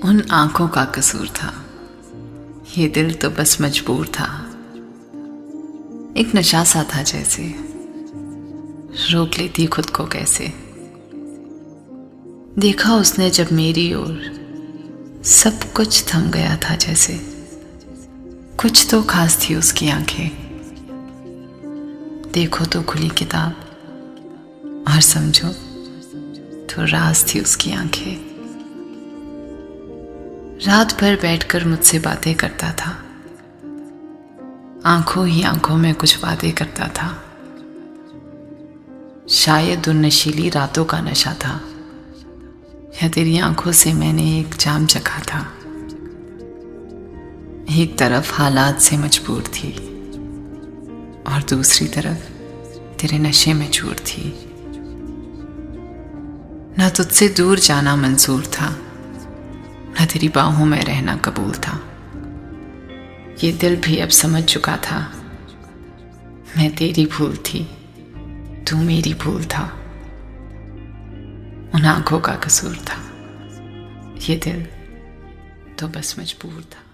उन आंखों का कसूर था, ये दिल तो बस मजबूर था। एक नशा सा था जैसे, रोक लेती खुद को कैसे। देखा उसने जब मेरी ओर, सब कुछ थम गया था जैसे। कुछ तो खास थी उसकी आंखें, देखो तो खुली किताब और समझो तो राज थी उसकी आंखें। रात भर बैठकर मुझसे बातें करता था, आंखों ही आंखों में कुछ बातें करता था। शायद उन नशीली रातों का नशा था, या तेरी आंखों से मैंने एक जाम चखा था। एक तरफ हालात से मजबूर थी और दूसरी तरफ तेरे नशे में चूर थी। ना तुझसे दूर जाना मंजूर था, ना तेरी बाहों में रहना कबूल था। ये दिल भी अब समझ चुका था, मैं तेरी भूल थी, तू मेरी भूल था। उन आंखों का कसूर था, ये दिल तो बस मजबूर था।